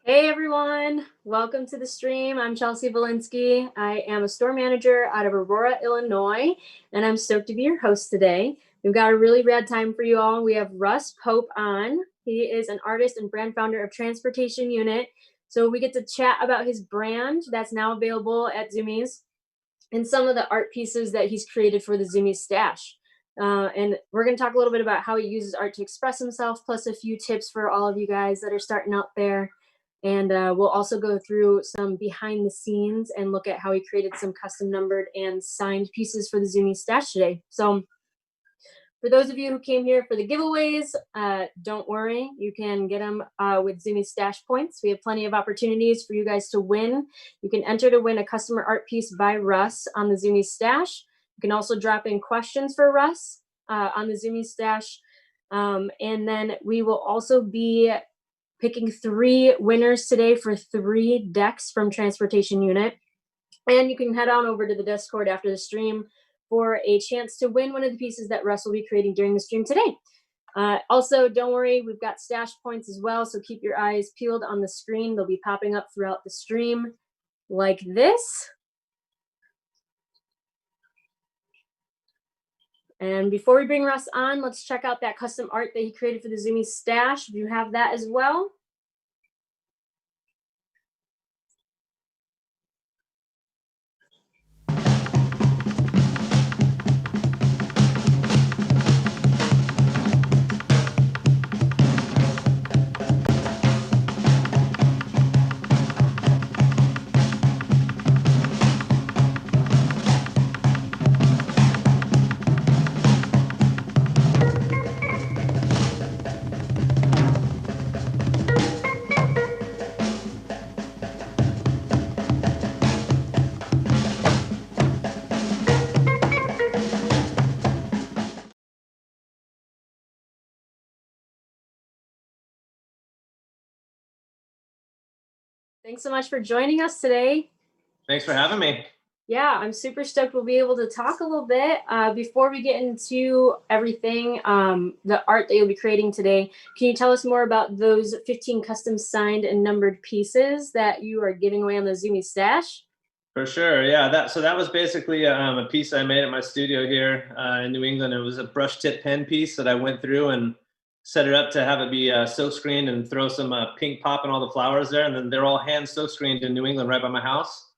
Hey everyone, welcome to the stream. I'm Chelsea Valinsky. I am a store manager out of Aurora, Illinois, and I'm stoked to be your host today. We've got a really rad time for you all. We have Russ Pope on. He is an artist and brand founder of Transportation Unit. So we get to chat about his brand that's now available at Zoomy's and some of the art pieces that he's created for the Zoomy Stash. And we're going to talk a little bit about how he uses art to express himself, plus a few tips for all of you guys that are starting out there. And we'll also go through some behind the scenes and look at how he created some custom numbered and signed pieces for the Zoomy Stash today. So for those of you who came here for the giveaways, don't worry, you can get them with Zoomy Stash points. We have plenty of opportunities for you guys to win. You can enter to win a customer art piece by Russ on the Zoomy Stash. You can also drop in questions for Russ on the Zoomy Stash. And then we will also be picking 3 winners today for 3 decks from Transportation Unit. And you can head on over to the Discord after the stream for a chance to win one of the pieces that Russ will be creating during the stream today. Also, don't worry, we've got stash points as well, so keep your eyes peeled on the screen. They'll be popping up throughout the stream like this. And before we bring Russ on, let's check out that custom art that he created for the Zoomy Stash. If you have that as well. Thanks so much for joining us today. Thanks for having me. Yeah, I'm super stoked we'll be able to talk a little bit. Before we get into everything, the art that you'll be creating today, can you tell us more about those 15 custom signed and numbered pieces that you are giving away on the Zoomy Stash? For sure, yeah. So that was basically a piece I made at my studio here in New England. It was a brush tip pen piece that I went through and set it up to have it be silk screened and throw some pink pop and all the flowers there. And then they're all hand silk screened in New England, right by my house,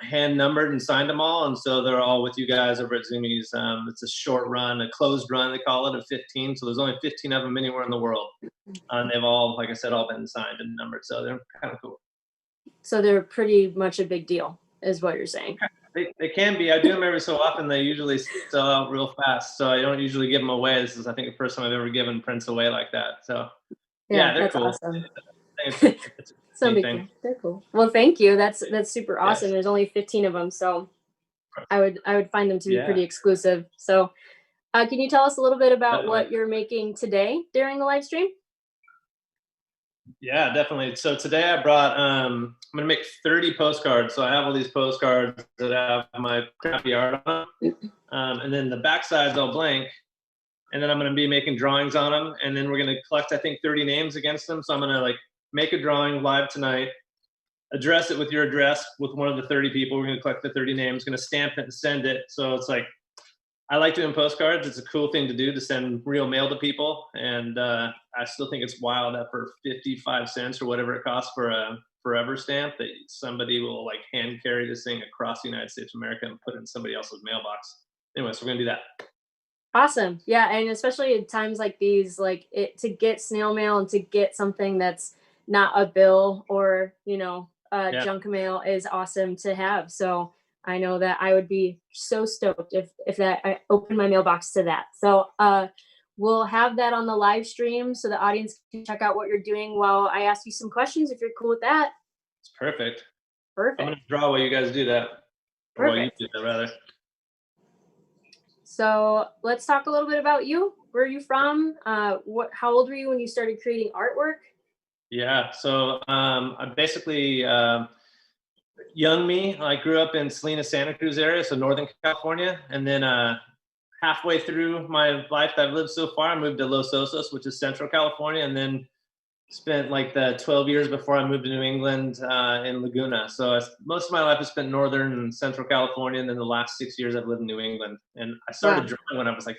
hand numbered and signed them all. And so they're all with you guys over at Zoomy's. It's a short run, a closed run they call it, of 15. So there's only 15 of them anywhere in the world, and they've all, like I said, all been signed and numbered. So they're kind of cool. So they're pretty much a big deal, is what you're saying. They can be. I do them every so often. They usually sell out real fast, so I don't usually give them away. This is, I think, the first time I've ever given prints away like that. So yeah, they're that's cool. Awesome. It's So big thing. They're cool. Well, thank you. That's super awesome. Yes. There's only 15 of them, so I would find them to be pretty exclusive. So, can you tell us a little bit about what you're making today during the live stream? Yeah, definitely. So today I brought, I'm going to make 30 postcards. So I have all these postcards that have my crappy art on them. And then the back side's all blank. And then I'm going to be making drawings on them. And then we're going to collect, I think, 30 names against them. So I'm going to make a drawing live tonight, address it with your address with one of the 30 people. We're going to collect the 30 names, going to stamp it and send it. So it's like, I like doing postcards. It's a cool thing to do, to send real mail to people. And I still think it's wild that for 55 cents or whatever it costs for a forever stamp, that somebody will hand carry this thing across the United States of America and put it in somebody else's mailbox. Anyway, so we're going to do that. Awesome. Yeah. And especially at times like these, to get snail mail and to get something that's not a bill or, junk mail is awesome to have. So I know that I would be so stoked if that I opened my mailbox to that. So we'll have that on the live stream so the audience can check out what you're doing while I ask you some questions, if you're cool with that. It's perfect. Perfect. I'm going to draw while you guys do that. Perfect. Or while you do that, rather. So let's talk a little bit about you. Where are you from? How old were you when you started creating artwork? Yeah, so I'm basically young me. I grew up in Salinas, Santa Cruz area, so Northern California. And then halfway through my life that I've lived so far, I moved to Los Osos, which is Central California, and then spent the 12 years before I moved to New England in Laguna. So most of my life I spent Northern and Central California, and then the last 6 years I've lived in New England. And I started drawing when I was 5.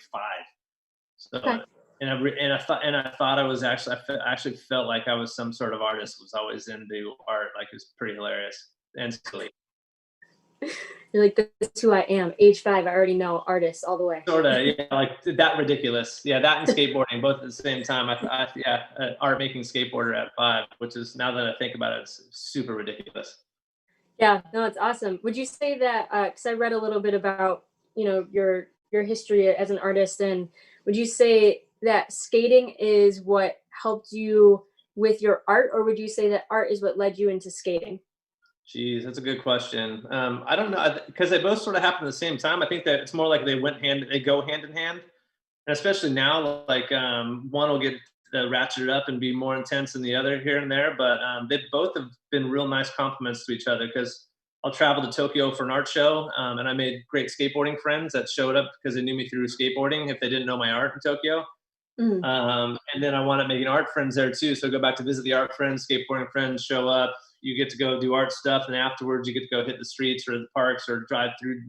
So, and I thought I was I actually felt like I was some sort of artist. Was always into art. It was pretty hilarious and silly. You're like, this is who I am. Age 5, I already know, artist all the way. Sort of, yeah, that ridiculous. Yeah, that and skateboarding both at the same time. Art making skateboarder at 5, which is, now that I think about it, it's super ridiculous. Yeah, no, it's awesome. Would you say that, because I read a little bit about, your history as an artist, and would you say that skating is what helped you with your art, or would you say that art is what led you into skating? Geez, that's a good question. I don't know, because they both sort of happen at the same time. I think that it's more like they go hand in hand. And especially now, one will get ratcheted up and be more intense than the other here and there. But they both have been real nice compliments to each other, because I'll travel to Tokyo for an art show, and I made great skateboarding friends that showed up because they knew me through skateboarding if they didn't know my art in Tokyo. Mm-hmm. And then I wound up making art friends there too. So I go back to visit the art friends, skateboarding friends show up. You get to go do art stuff, and afterwards you get to go hit the streets or the parks or drive through,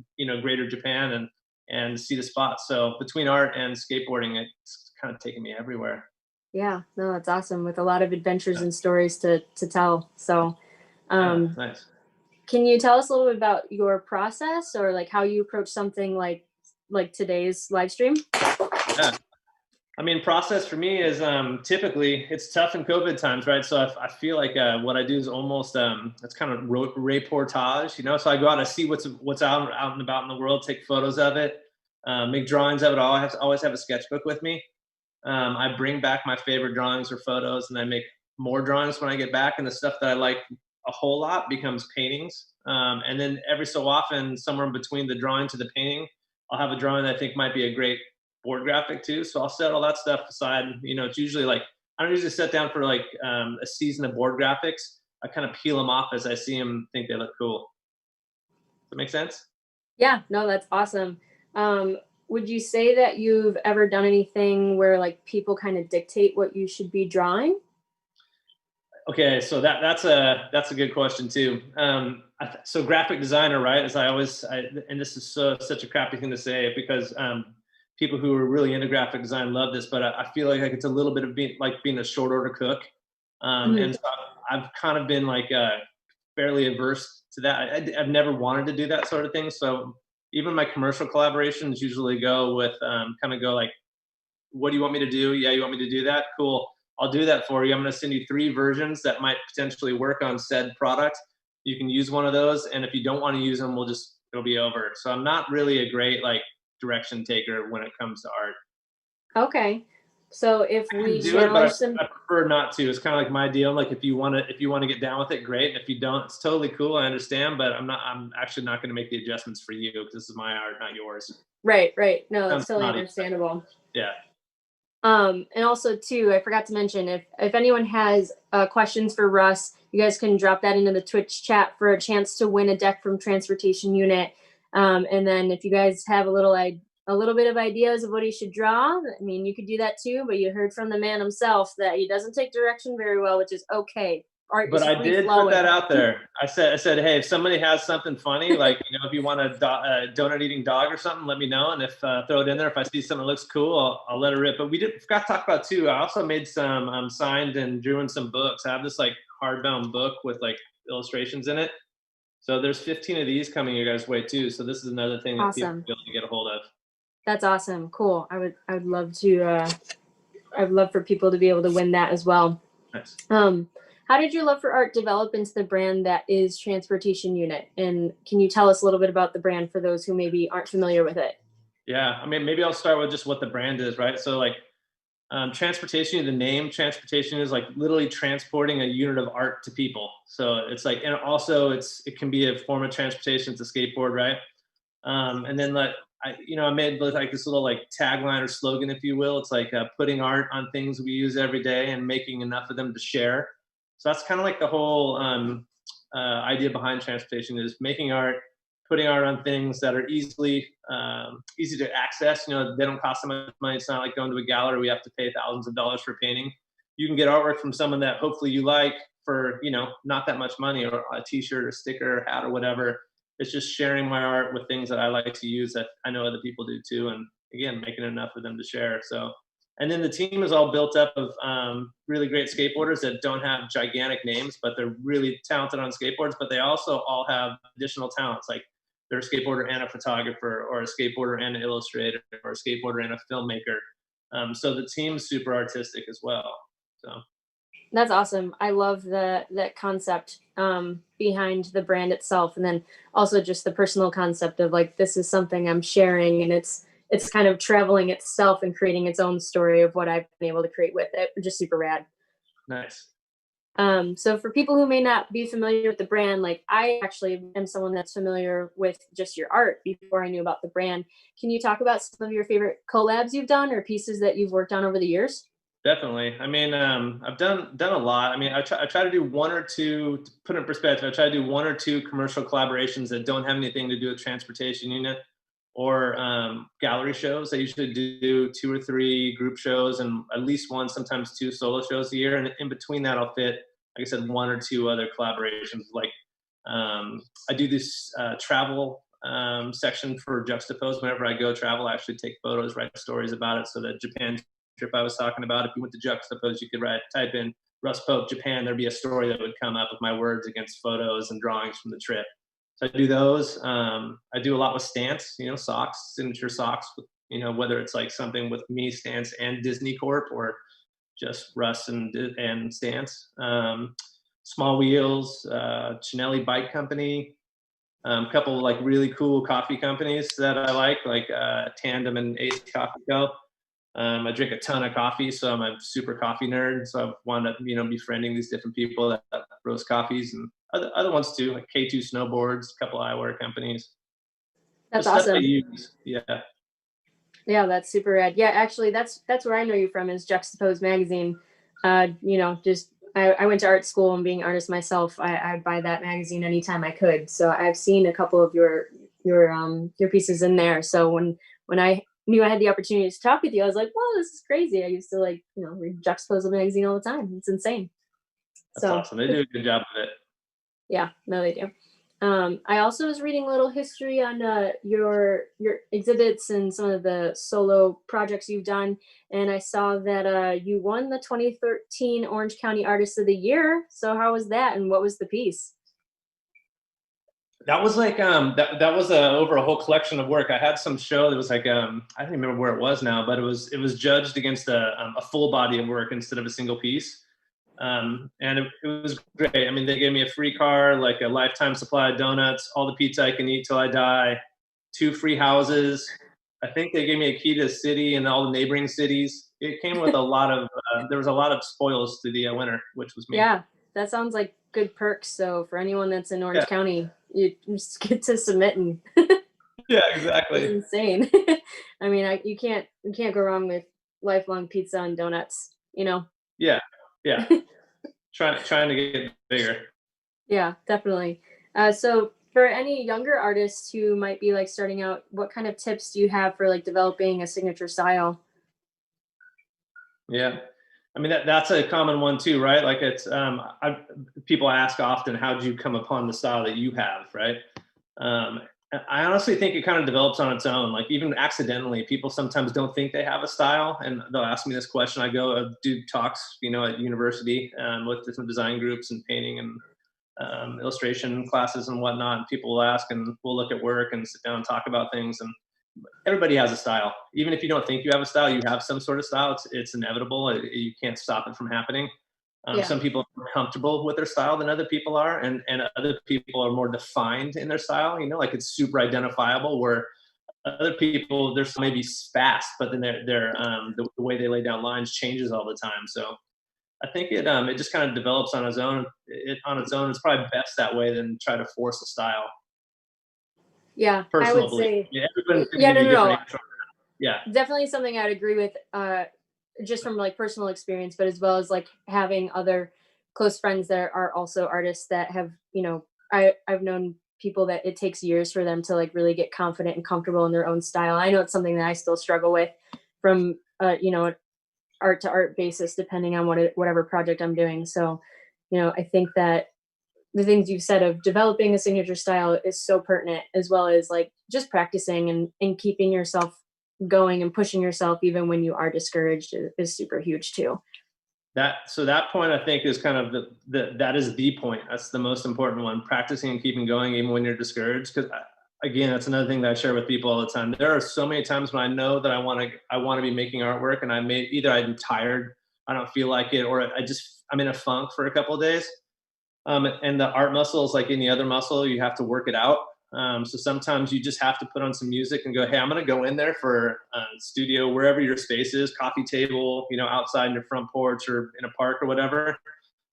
greater Japan and see the spots. So between art and skateboarding, it's kind of taken me everywhere. Yeah, no, that's awesome, with a lot of adventures and stories to tell. So nice. Can you tell us a little bit about your process, or how you approach something like today's live stream? Yeah. I mean, process for me is typically, it's tough in COVID times, right? So I feel like what I do is almost, it's kind of reportage, So I go out and I see what's out and about in the world, take photos of it, make drawings of it. I always have a sketchbook with me. I bring back my favorite drawings or photos, and I make more drawings when I get back. And the stuff that I like a whole lot becomes paintings. And then every so often, somewhere in between the drawing to the painting, I'll have a drawing that I think might be a great board graphic too. So I'll set all that stuff aside. It's usually I don't usually sit down for a season of board graphics. I kind of peel them off as I see them, think they look cool. Does that make sense? Yeah, no, that's awesome. Would you say that you've ever done anything where people kind of dictate what you should be drawing? Okay, so that's a good question too. So graphic designer, right? As and this is such a crappy thing to say because people who are really into graphic design love this, but I feel like it's a little bit of being a short order cook, Mhm. and so I've kind of been fairly averse to that. I've never wanted to do that sort of thing. So even my commercial collaborations usually go with kind of go like, what do you want me to do? Yeah, you want me to do that? Cool. I'll do that for you. I'm going to send you 3 versions that might potentially work on said product. You can use one of those, and if you don't want to use them, it'll be over. So I'm not really a great direction taker when it comes to art. Okay. So if I can we do it, but challenge some, I prefer not to. It's kind of like my deal. Like if you want to get down with it, great. If you don't, it's totally cool. I understand, but I'm actually not going to make the adjustments for you because this is my art, not yours. right, right. No, that's Sounds totally naughty. understandable. Yeah. And also too, I forgot to mention if anyone has questions for Russ, you guys can drop that into the Twitch chat for a chance to win a deck from Transportation Unit. And then if you guys have a little bit of ideas of what he should draw, I mean, you could do that too. But you heard from the man himself that he doesn't take direction very well, which is okay. Art But is I free did put that flowing. out there. I said, hey, if somebody has something funny, if you want a donut eating dog or something, let me know. And if throw it in there. If I see something that looks cool, I'll let it rip. But forgot to talk about too. I also made some signed and drew in some books. I have this hardbound book with illustrations in it. So there's 15 of these coming your guys' way too. So this is another thing that people Awesome. will be able to get a hold of. That's awesome. Cool. I would love to. I'd love for people to be able to win that as well. Nice. How did your love for art develop into the brand that is Transportation Unit? And can you tell us a little bit about the brand for those who maybe aren't familiar with it? Yeah, I mean, maybe I'll start with just what the brand is, right? So transportation, the name transportation is literally transporting a unit of art to people. So it's and also it can be a form of transportation. It's a skateboard, right? And then I made this little tagline or slogan, if you will. It's putting art on things we use every day and making enough of them to share. So that's kind of the whole idea behind transportation is making art, putting art on things that are easy to access. They don't cost that much money. It's not like going to a gallery where we have to pay thousands of dollars for a painting. You can get artwork from someone that hopefully you like for not that much money, or a T-shirt or sticker or hat or whatever. It's just sharing my art with things that I like to use that I know other people do too, and again, making enough for them to share. So, and then the team is all built up of really great skateboarders that don't have gigantic names, but they're really talented on skateboards. But they also all have additional talents, like they're a skateboarder and a photographer, or a skateboarder and an illustrator, or a skateboarder and a filmmaker. So the team's super artistic as well. So That's awesome. I love that concept behind the brand itself, and then also just the personal concept of this is something I'm sharing, and it's kind of traveling itself and creating its own story of what I've been able to create with it, which is super rad. nice. So for people who may not be familiar with the brand, I actually am someone that's familiar with just your art before I knew about the brand. Can you talk about some of your favorite collabs you've done or pieces that you've worked on over the years? Definitely. I mean, I've done a lot. I mean, I try to do one or two, to put it in perspective. I try to do one or two commercial collaborations that don't have anything to do with Transportation Unit or gallery shows. I usually do 2 or 3 group shows and at least one, sometimes 2 solo shows a year. And in between that, I'll fit, like I said, 1 or 2 other collaborations. I do this travel section for Juxtapose. Whenever I go travel, I actually take photos, write stories about it. So that Japan trip I was talking about, if you went to Juxtapose, you could type in Russ Pope, Japan, there'd be a story that would come up with my words against photos and drawings from the trip. So I do those. I do a lot with Stance, socks, signature socks, whether it's something with me, Stance, and Disney Corp, or just Russ and Stance. Small Wheels, Chinelli Bike Company, a couple really cool coffee companies that I like Tandem and Ace Coffee Co. I drink a ton of coffee, so I'm a super coffee nerd. So I've wound up, befriending these different people that roast coffees, and other ones too, like K2 Snowboards, a couple eyewear companies. The That's stuff they awesome. use, yeah. Yeah, that's super rad. Yeah, actually, that's where I know you from is Juxtapose magazine. Just I went to art school, and being an artist myself, I'd buy that magazine anytime I could. So I've seen a couple of your pieces in there. So when I knew I had the opportunity to talk with you, I was like, "Whoa, this is crazy!" I used to read Juxtapose magazine all the time. It's insane. That's So awesome. They do a good job of it. yeah, no, they do. I also was reading a little history on your exhibits and some of the solo projects you've done, and I saw that you won the 2013 Orange County Artist of the Year. So how was that, and what was the piece? That was like that was over a whole collection of work. I had some show that was like I don't remember where it was now, but it was judged against a full body of work instead of a single piece. And it was great. I mean, they gave me a free car, like a lifetime supply of donuts, all the pizza I can eat till I die, 2 free houses. I think they gave me a key to the city and all the neighboring cities. It came with a lot of there was a lot of spoils to the winner, which was me. Yeah, that sounds like good perks. So for anyone that's in Yeah, Orange County, you just get to submit, and yeah, it's exactly. insane. I mean, you can't go wrong with lifelong pizza and donuts. Yeah, yeah. Trying to get bigger. Yeah, definitely. So for any younger artists who might be like starting out, what kind of tips do you have for like developing a signature style? Yeah. I mean that's a common one too, right? Like it's people ask often, how did you come upon the style that you have, right? Um, I honestly think it kind of develops on its own. Like even accidentally, people sometimes don't think they have a style, and they'll ask me this question. I go do talks, at university with different design groups and painting and illustration classes and whatnot. And people will ask, and we'll look at work and sit down and talk about things. And everybody has a style. Even if you don't think you have a style, you have some sort of style. It's inevitable. You can't stop it from happening. Yeah, Some people are more comfortable with their style than other people are, and other people are more defined in their style. Like it's super identifiable. Where other people, their style may be fast, but then the way they lay down lines changes all the time. So I think it just kind of develops on its own. It's probably best that way than try to force a style. yeah, I Personal would belief. say, Yeah, everyone's going to yeah, give no, you a no, no, different answer. Yeah, definitely something I'd agree with, just from like personal experience, but as well as like having other close friends that are also artists that have, I've known people that it takes years for them to like really get confident and comfortable in their own style. I know it's something that I still struggle with from, an art to art basis, depending on whatever project I'm doing. So, I think that the things you've said of developing a signature style is so pertinent, as well as like just practicing and keeping yourself going and pushing yourself even when you are discouraged is super huge too. that point I think is kind of that is the point. That's the most important one. Practicing and keeping going even when you're discouraged. Because again, that's another thing that I share with people all the time. There are so many times when I know that I want to be making artwork, and either I'm tired, I don't feel like it, or I'm in a funk for a couple of days. And the art muscle is like any other muscle. You have to work it out. So sometimes you just have to put on some music and go, hey, I'm going to go in there for studio, wherever your space is, coffee table, outside in your front porch or in a park or whatever.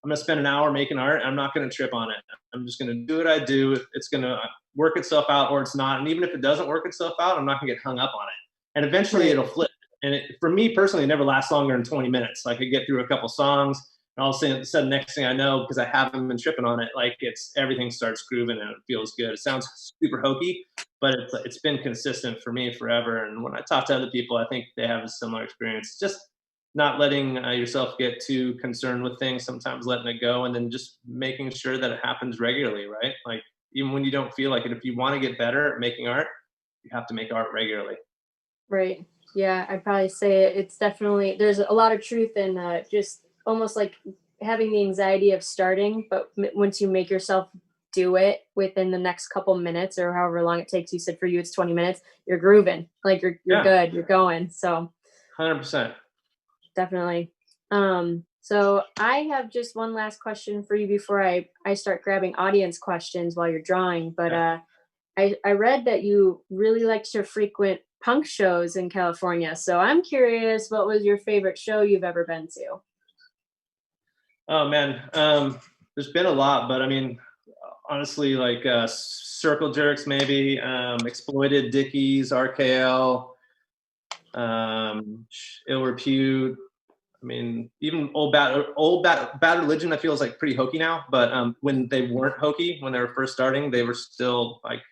I'm going to spend an hour making art. I'm not going to trip on it. I'm just going to do what I do. It's going to work itself out or it's not. And even if it doesn't work itself out, I'm not going to get hung up on it. And eventually Right. it'll flip. And for me personally, it never lasts longer than 20 minutes. Like I get through a couple songs, and all of a sudden, next thing I know, because I haven't been tripping on it, like everything starts grooving and it feels good. It sounds super hokey, but it's been consistent for me forever. And when I talk to other people, I think they have a similar experience. Just not letting yourself get too concerned with things. Sometimes letting it go, and then just making sure that it happens regularly, right? Like even when you don't feel like it, if you want to get better at making art, you have to make art regularly. Right. Yeah, I'd probably say it's definitely, there's a lot of truth in just almost like having the anxiety of starting, but once you make yourself do it within the next couple minutes or however long it takes, you said for you it's 20 minutes, you're grooving, like you're Yeah, good, you're going. So 100%. definitely. So I have just one last question for you before I start grabbing audience questions while you're drawing. But Yeah. I read that you really like to frequent punk shows in California. So I'm curious, what was your favorite show you've ever been to? Oh man, there's been a lot, but I mean, honestly, like Circle Jerks, maybe Exploited, Dickies, RKL, Ill Repute. I mean, even Bad Religion, I feel is like pretty hokey now. But when they weren't hokey, when they were first starting, they were still like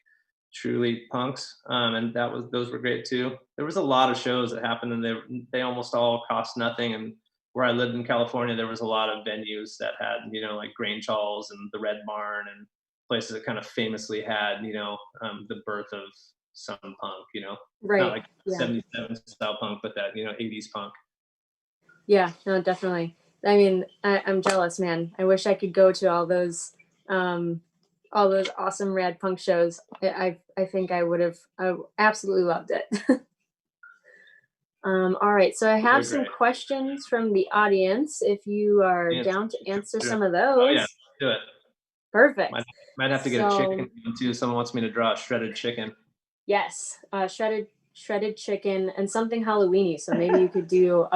truly punks, and those were great too. There was a lot of shows that happened, and they almost all cost nothing, and where I lived in California, there was a lot of venues that had, you know, like Grange Halls and the Red Barn and places that kind of famously had, you know, the birth of some punk, you know, not Right. like Yeah. 77 style punk, but that, you know, 80s punk. Yeah, no, definitely. I mean, I'm jealous, man. I wish I could go to all those awesome rad punk shows. I think I absolutely loved it. All right, so I have They're some great. questions from the audience. If you are Yes. down to answer Sure. some of Oh yeah, those, do it. perfect. Might have to get a So chicken too. Someone wants me to draw a shredded chicken. yes, shredded chicken and something Halloweeny. So maybe you could do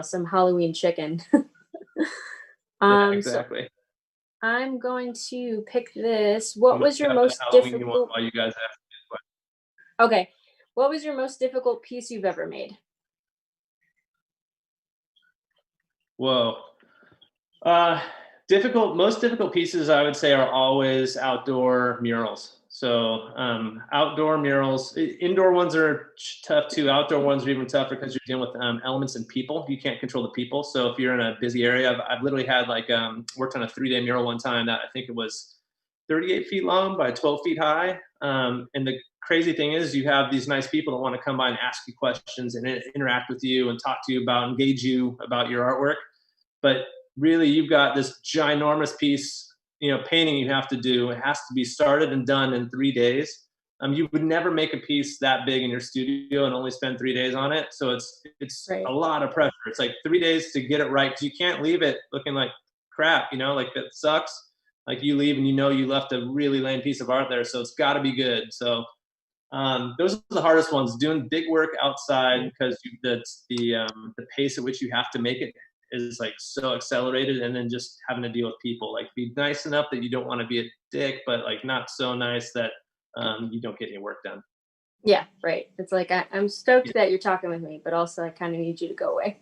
some Halloween chicken. Yeah, So exactly. I'm going to pick this. I'm What gonna was your pick out the most Halloween one difficult? while you guys ask me a question. Okay. What was your most difficult piece you've ever made? Whoa. Uh, most difficult pieces I would say are always outdoor murals. So outdoor murals, indoor ones are tough too. Outdoor ones are even tougher because you're dealing with elements and people. You can't control the people. So if you're in a busy area, I've literally had like worked on a 3-day mural one time that I think it was 38 feet long by 12 feet high. And the crazy thing is you have these nice people that want to come by and ask you questions and interact with you and talk to you about, engage you about your artwork. But really you've got this ginormous piece, you know, painting you have to do. It has to be started and done in 3 days. You would never make a piece that big in your studio and only spend 3 days on it. So it's a Right. lot of pressure. It's like 3 days to get it right because you can't leave it looking like crap. You know, like that sucks. Like you leave and you know you left a really lame piece of art there, so it's got to be good. So those are the hardest ones. Doing big work outside because that's the pace at which you have to make it is like so accelerated, and then just having to deal with people. Like be nice enough that you don't want to be a dick, but like not so nice that you don't get any work done. Yeah, right. It's like I'm stoked Yeah. that you're talking with me, but also I kind of need you to go away.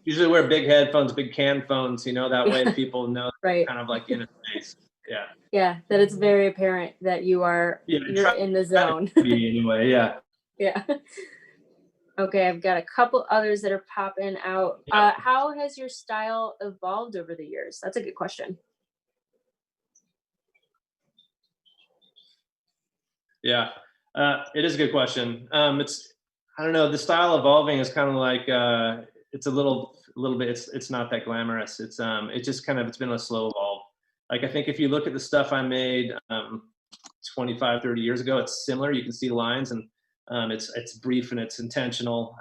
Usually wear big headphones, big can phones, you know, that way Yeah, people know right. kind of like in a space. Yeah. Yeah, that it's very apparent that Yeah. you're in the Try to zone. be anyway. Yeah. Yeah. Okay, I've got a couple others that are popping out. Yeah. How has your style evolved over the years? That's a good question. Yeah, it is a good question. It's I don't know. The style evolving is kind of like it's a little bit. It's not that glamorous. It's just kind of it's been a slow evolve. Like I think if you look at the stuff I made 25, 30 years ago, it's similar. You can see the lines and it's brief and it's intentional.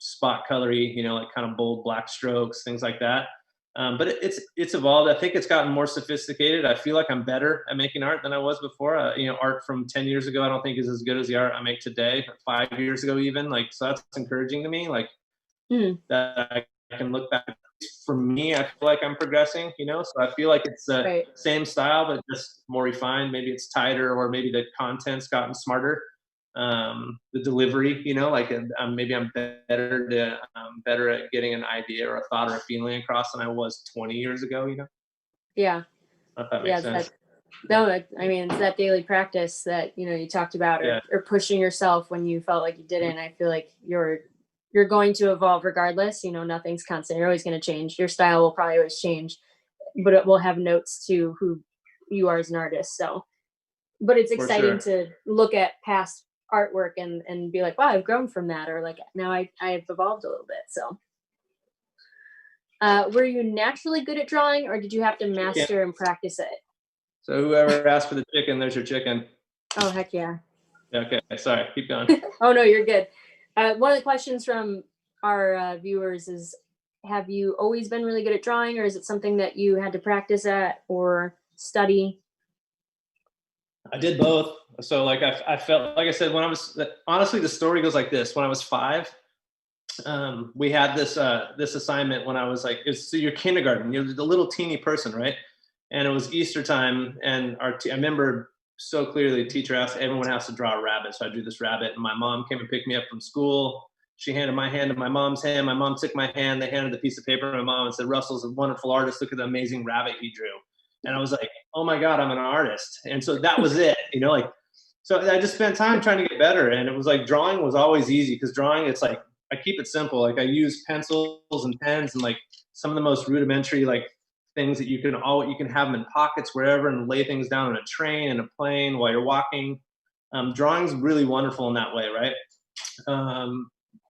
Spot colory, you know, like kind of bold black strokes, things like that. But it's evolved. I think it's gotten more sophisticated. I feel like I'm better at making art than I was before. You know, art from 10 years ago, I don't think is as good as the art I make today. Or 5 years ago, even like so, that's encouraging to me. Like Mm, that, I can look back. For me, I feel like I'm progressing. You know, so I feel like it's the right. same style, but just more refined. Maybe it's tighter, or maybe the content's gotten smarter. The delivery, you know, like maybe I'm better at getting an idea or a thought or a feeling across than I was 20 years ago, you know, Yeah. if that Yeah, makes it's sense. that no, I mean it's that daily practice that you talked about, Yeah. or pushing yourself when you felt like you didn't. I feel like you're going to evolve regardless. Nothing's constant. You're always going to change. Your style will probably always change, but it will have notes to who you are as an artist. So, but it's For exciting sure. to look at past artwork and be like, wow, I've grown from that, or like now I've evolved a little bit. So, were you naturally good at drawing, or did you have to Chicken. master and practice it? So whoever asked for the chicken, there's your chicken. Oh, heck yeah. Okay, sorry, keep going. Oh no, you're good. One of the questions from our viewers is, have you always been really good at drawing, or is it something that you had to practice at or study? I did both. So like I felt like I said when I was honestly the story goes like this. When I was 5, we had this assignment when I was like it's so you're kindergarten, you're the little teeny person, right? And it was Easter time, and I remember so clearly the teacher asked everyone has to draw a rabbit, so I drew this rabbit, and my mom came and picked me up from school. She handed my hand to my mom's hand. My mom took my hand. They handed the piece of paper to my mom and said, "Russell's a wonderful artist. Look at the amazing rabbit he drew." And I was like, "Oh my God, I'm an artist!" And so that was it, you know, like. So I just spent time trying to get better, and it was like drawing was always easy because drawing, it's like I keep it simple. Like I use pencils and pens and like some of the most rudimentary like things that you can have them in pockets wherever and lay things down on a train and a plane while you're walking. Drawing's really wonderful in that way, right?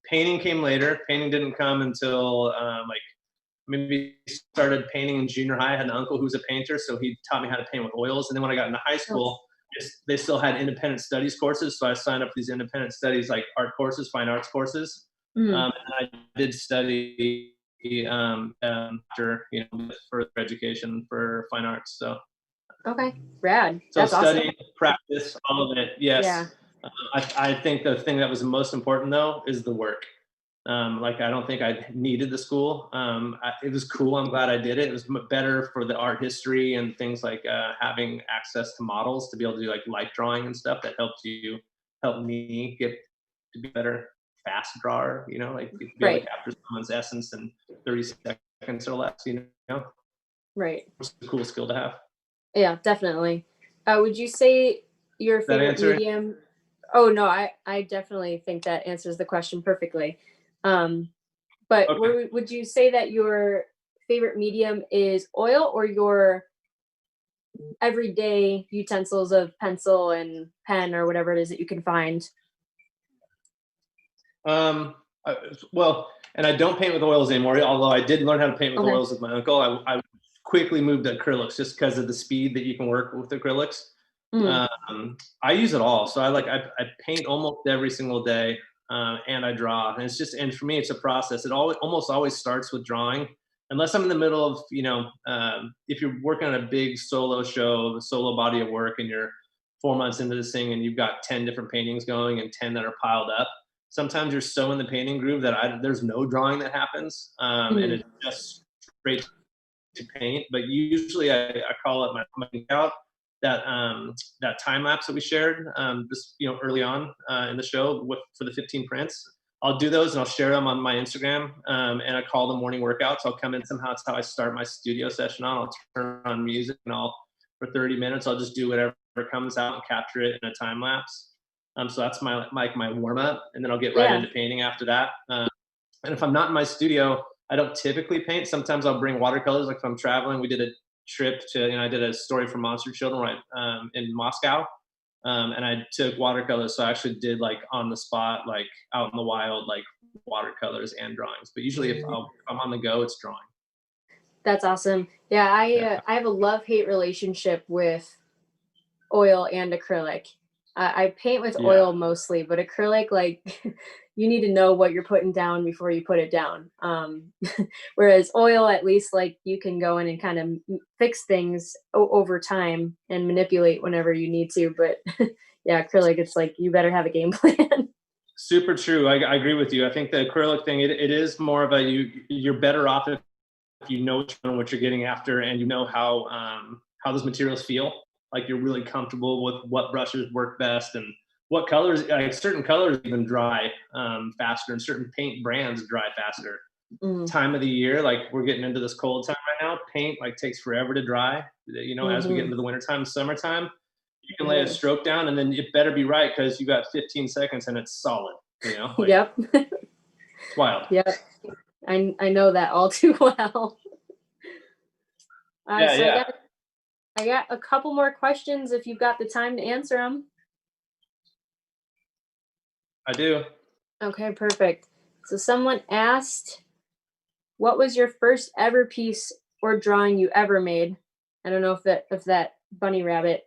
Painting came later. Painting didn't come until like maybe started painting in junior high. I had an uncle who was a painter, so he taught me how to paint with oils. And then when I got into high school, they still had independent studies courses, so I signed up for these independent studies like art courses, fine arts courses. And I did study after, you know, further education for fine arts. So okay, rad. So That's study, awesome. practice, all of it. Yes. Yeah. I think the thing that was the most important though is the work. Like I don't think I needed the school. It was cool. I'm glad I did it. It was better for the art history and things like having access to models to be able to do like life drawing and stuff that helped me get to be a better fast drawer. You know, like be able to capture someone's essence in 30 seconds or less. You know, Right. It's a cool skill to have. Yeah, definitely. Would you say your favorite medium? Oh no, I definitely think that answers the question perfectly. But Okay. would you say that your favorite medium is oil or your everyday utensils of pencil and pen or whatever it is that you can find? Well, and I don't paint with oils anymore, although I did learn how to paint with Okay. oils with my uncle. I quickly moved to acrylics just because of the speed that you can work with acrylics. I use it all. So I paint almost every single day, and I draw. And for me, it's a process. It almost always starts with drawing, unless I'm in the middle of, you know, if you're working on a big solo show, a solo body of work, and you're 4 months into this thing and you've got 10 different paintings going and 10 that are piled up. Sometimes you're so in the painting groove that there's no drawing that happens, and it's just straight to paint. But usually I call it my out that time lapse that we shared this, you know, early on in the show for the 15 prints. I'll do those and I'll share them on my Instagram, and I call them morning workouts. I'll come in somehow. It's how I start my studio session on. I'll turn on music and for 30 minutes I'll just do whatever comes out and capture it in a time lapse. So that's my warm up, and then I'll get right into painting after that. And if I'm not in my studio, I don't typically paint. Sometimes I'll bring watercolors. Like if I'm traveling, we did a trip to, you know, I did a story for Monster Children right in Moscow, and I took watercolors. So I actually did like on the spot, like out in the wild, like watercolors and drawings. But usually if I'm on the go, it's drawing. That's awesome. Yeah, I have a love-hate relationship with oil and acrylic. I paint with oil mostly, but acrylic, like you need to know what you're putting down before you put it down. Whereas oil, at least like you can go in and kind of fix things over time and manipulate whenever you need to. But yeah, acrylic, it's like you better have a game plan. Super true. I agree with you. I think the acrylic thing, it is more of you're better off if you know what you're getting after and you know how those materials feel. Like you're really comfortable with what brushes work best and what colors, like certain colors even dry faster and certain paint brands dry faster. Time of the year, like we're getting into this cold time right now, paint like takes forever to dry. You know, as we get into the wintertime, summertime, you can lay a stroke down and then it better be right because you got 15 seconds and it's solid, you know? Like, yep. It's wild. Yep. I know that all too well. I got a couple more questions if you've got the time to answer them. I do. Okay, perfect. So someone asked, what was your first ever piece or drawing you ever made? I don't know if that bunny rabbit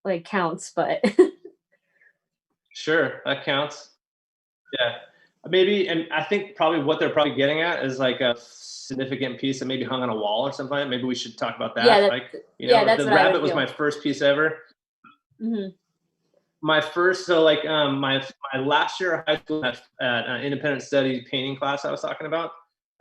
like counts, but Sure, that counts. Yeah. Maybe, and I think probably what they're probably getting at is like a significant piece that maybe hung on a wall or something. Maybe we should talk about that. Yeah, like, you know, that's the what rabbit was my first piece ever. My first, so like my last year of high school at independent study painting class I was talking about,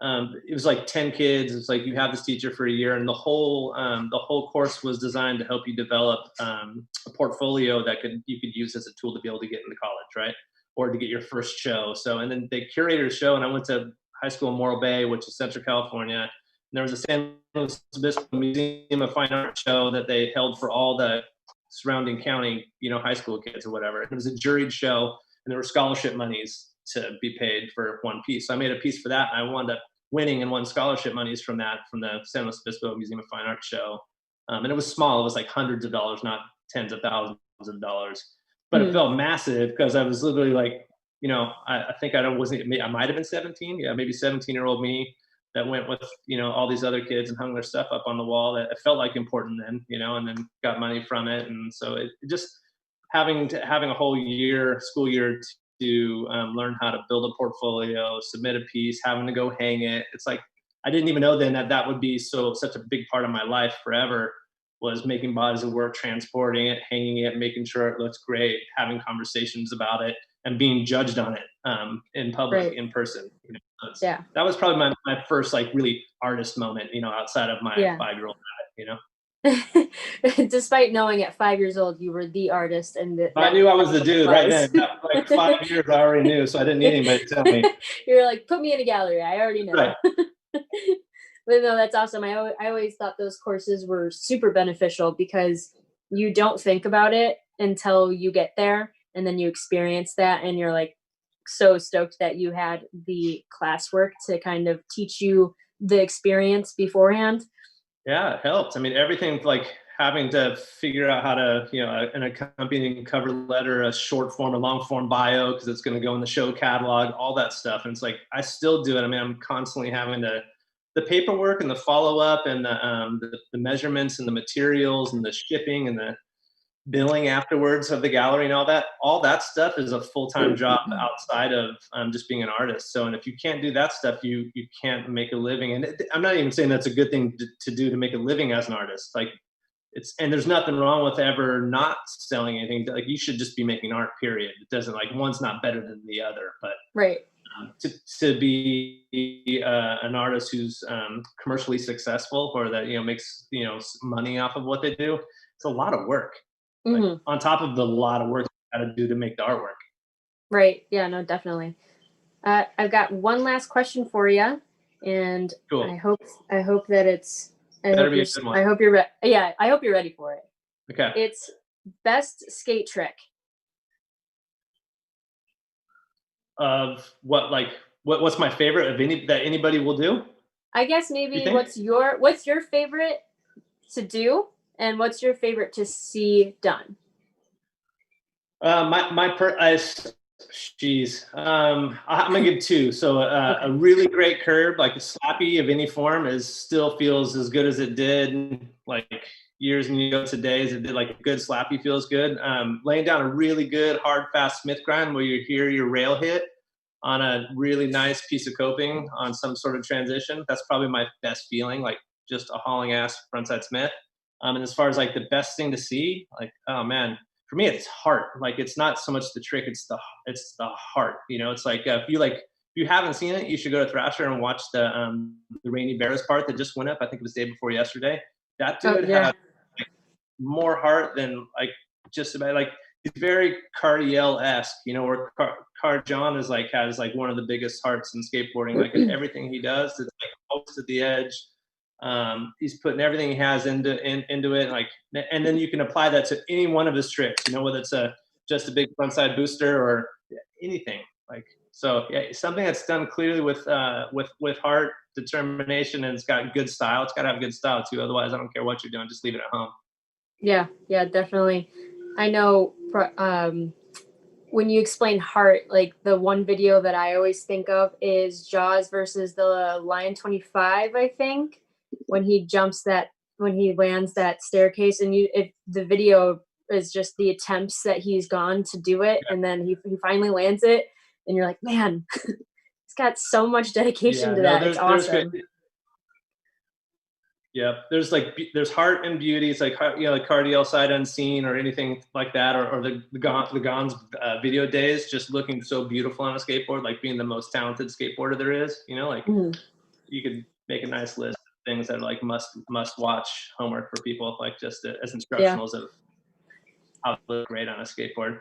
it was like 10 kids. It's like you have this teacher for a year, and the whole course was designed to help you develop a portfolio that you could use as a tool to be able to get into college, right? Or to get your first show. So, and then they curated a show, and I went to high school in Morro Bay, which is Central California. And there was a San Luis Obispo Museum of Fine Art show that they held for all the surrounding county, you know, high school kids or whatever. It was a juried show, and there were scholarship monies. to be paid for one piece. So I made a piece for that. And I wound up winning and won scholarship monies from that, from the San Luis Obispo Museum of Fine Arts show. And it was small. It was like hundreds of dollars, not tens of thousands of dollars. But it felt massive because I was literally like, you know, I think I might have been 17. Yeah, maybe 17-year-old me that went with, you know, all these other kids and hung their stuff up on the wall. That it felt like important then, you know, and then got money from it. And so it just having a whole school year to learn how to build a portfolio, submit a piece, having to go hang it. It's like, I didn't even know then that would be such a big part of my life forever, was making bodies of work, transporting it, hanging it, making sure it looks great, having conversations about it, and being judged on it in public, in person. You know, that was probably my first like really artist moment, you know, outside of my 5-year-old, you know. Despite knowing at 5 years old you were the artist, and I knew I was the dude right then. Like 5 years, I already knew, so I didn't need anybody to tell me. You're like, put me in a gallery. I already know. Right. But no, that's awesome. I always thought those courses were super beneficial because you don't think about it until you get there, and then you experience that, and you're like so stoked that you had the classwork to kind of teach you the experience beforehand. Yeah, it helped. I mean, everything like having to figure out how to, you know, an accompanying cover letter, a short form, a long form bio, because it's going to go in the show catalog, all that stuff. And it's like, I still do it. I mean, I'm constantly having to, the paperwork and the follow up and the measurements and the materials and the shipping and the billing afterwards of the gallery and all that stuff is a full-time job outside of just being an artist. So, and if you can't do that stuff, you can't make a living. And I'm not even saying that's a good thing to do to make a living as an artist. Like and there's nothing wrong with ever not selling anything. Like you should just be making art, period. It doesn't, like, one's not better than the other, but to be an artist who's commercially successful, or that, you know, makes, you know, money off of what they do, it's a lot of work. Like, on top of the lot of work you got to do to make the artwork. Right. Yeah, no, definitely. I've got one last question for you, and cool. I hope that it's, I hope you're ready. Yeah, I hope you're ready for it. Okay. It's best skate trick. Of what, like, what's my favorite of any that anybody will do? I guess maybe what's your favorite to do, and what's your favorite to see done? I'm gonna give two. So a really great curb, like a slappy of any form, still feels as good as it did like years and years today as it did. Like a good slappy feels good. Laying down a really good hard fast Smith grind where you hear your rail hit on a really nice piece of coping on some sort of transition, that's probably my best feeling, like just a hauling ass frontside Smith. And as far as like the best thing to see, like, oh man, for me it's heart. Like, it's not so much the trick, it's the heart. You know, it's like if you haven't seen it, you should go to Thrasher and watch the Rainy Barrows part that just went up. I think it was the day before yesterday. That dude had like, more heart than like just about, like, he's very Cardiel-esque, you know, where Car John is like, has like one of the biggest hearts in skateboarding. Like in everything he does, it's like always to the edge. He's putting everything he has into it, like, and then you can apply that to any one of his tricks, you know, whether it's just a big frontside booster or anything. Like, so yeah, something that's done clearly with heart, determination, and it's got good style. It's got to have good style too. Otherwise, I don't care what you're doing, just leave it at home. Yeah, definitely. I know. When you explain heart, like the one video that I always think of is Jaws versus the Lion 25, I think, when he lands that staircase, and the video is just the attempts that he's gone to do it, and then he finally lands it, and you're like, man, he's got so much dedication to that. It's awesome. Yeah, there's heart and beauty. It's like, you know, like Cardiel Sight Unseen or anything like that, or the Gon's video days, just looking so beautiful on a skateboard, like being the most talented skateboarder there is. You know, like you could make a nice list of things that are like must watch homework for people, like just as instructionals of how to look great on a skateboard.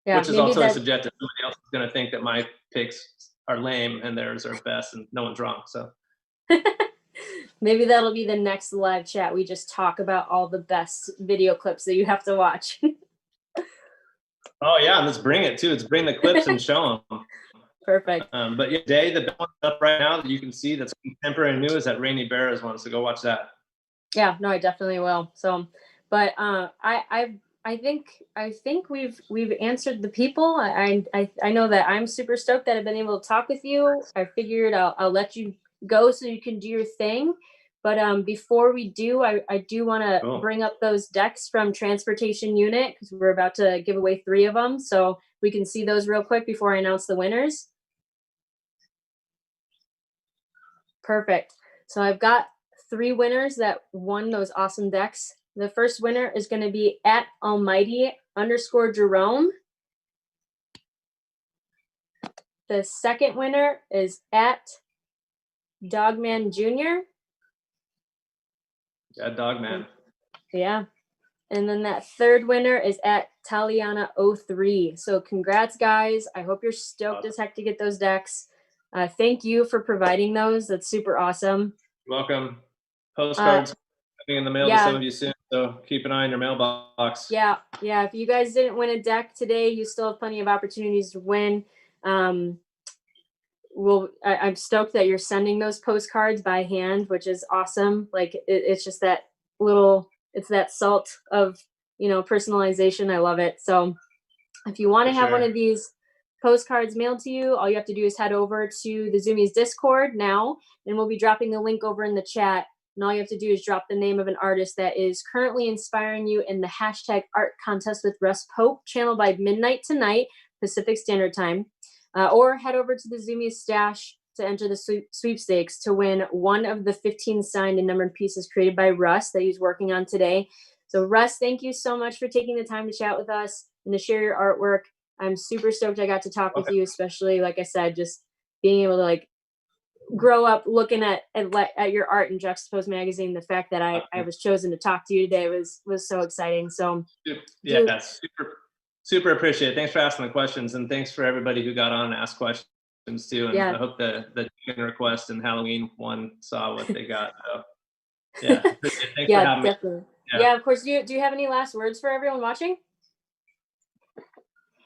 Yeah, which is also subjective. Somebody else is going to think that my picks are lame and theirs are best, and no one's wrong. So. Maybe that'll be the next live chat. We just talk about all the best video clips that you have to watch. Oh yeah, let's bring it too. Let's bring the clips and show them. Perfect. But yeah, Day, the best one up right now that you can see that's contemporary and new is that Rainy Bears one. So go watch that. Yeah, no, I definitely will. So, but I think we've answered the people. I know that I'm super stoked that I've been able to talk with you. I figured I'll let you go so you can do your thing. But before we do, I do want to Cool. bring up those decks from Transportation Unit because we're about to give away 3 of them. So we can see those real quick before I announce the winners. Perfect. So I've got 3 winners that won those awesome decks. The first winner is going to be at Almighty_Jerome. The second winner is at Dogman Jr. Yeah, Dogman. Yeah. And then that third winner is at Taliana03. So congrats, guys. I hope you're stoked as heck to get those decks. Thank you for providing those. That's super awesome. You're welcome. Postcards coming in the mail to some of you soon, so keep an eye on your mailbox. Yeah. If you guys didn't win a deck today, you still have plenty of opportunities to win. I'm stoked that you're sending those postcards by hand, which is awesome. Like it's just that it's that salt of, personalization. I love it. So if you want to have one of these postcards mailed to you, all you have to do is head over to the Zoomy's Discord now, and we'll be dropping the link over in the chat. And all you have to do is drop the name of an artist that is currently inspiring you in the hashtag art contest with Russ Pope channel by midnight tonight, Pacific Standard Time. Or head over to the Zoomy Stash to enter the sweepstakes to win one of the 15 signed and numbered pieces created by Russ that he's working on today. So Russ, thank you so much for taking the time to chat with us and to share your artwork. I'm super stoked I got to talk with you, especially, like I said, just being able to grow up looking at your art in Juxtapose magazine. The fact that I was chosen to talk to you today was so exciting. So yeah, super appreciate it. Thanks for asking the questions, and thanks for everybody who got on and asked questions too. And I hope the chicken request and Halloween one saw what they got. So yeah, thanks for having definitely. me. Yeah, of course. Do you have any last words for everyone watching?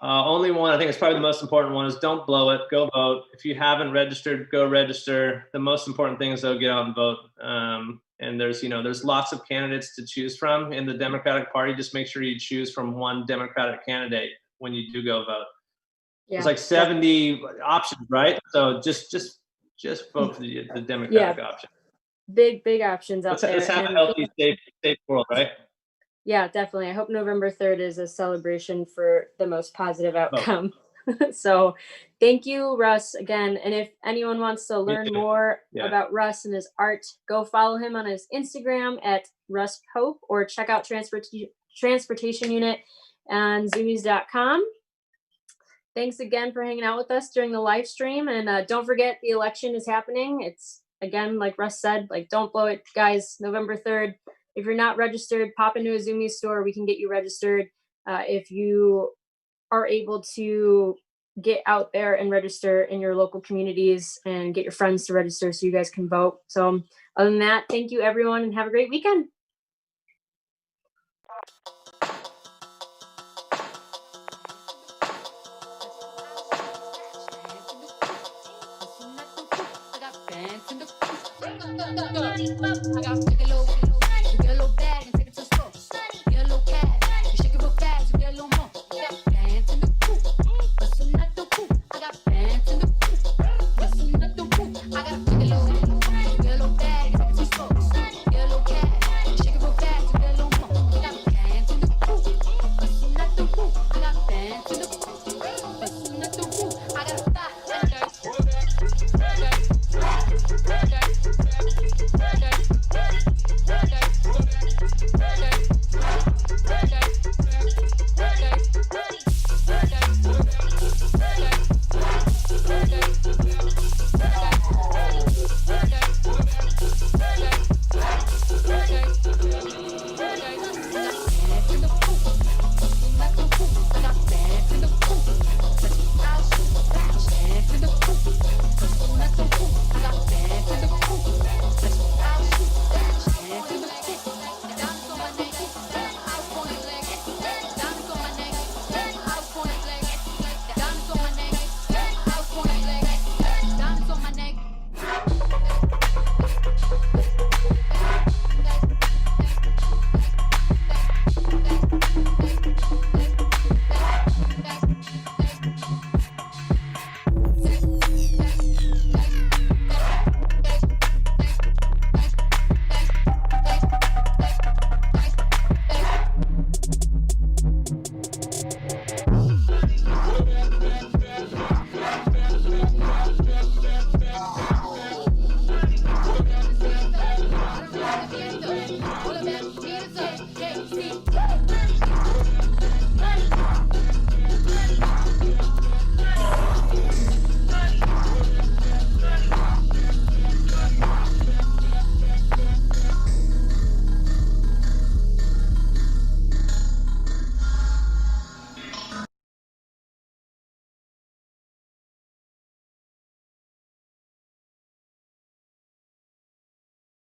Only one. I think it's probably the most important one is don't blow it. Go vote. If you haven't registered, go register. The most important thing is though, get out and vote. And there's lots of candidates to choose from in the Democratic Party. Just make sure you choose from one Democratic candidate when you do go vote. Yeah, there's 70 options, right? So just vote for the Democratic option. Big options out there. Let's have a healthy, safe world, right? Yeah, definitely. I hope November 3rd is a celebration for the most positive outcome. So thank you, Russ, again. And if anyone wants to learn more about Russ and his art, go follow him on his Instagram at Russ Pope, or check out Transportation Unit and Zoomies.com. Thanks again for hanging out with us during the live stream. And don't forget, the election is happening. It's, again, like Russ said, don't blow it, guys. November 3rd. If you're not registered, pop into a Zoomy store. We can get you registered. If you are able to get out there and register in your local communities and get your friends to register so you guys can vote. So other than that, thank you, everyone, and have a great weekend. I got a little bag.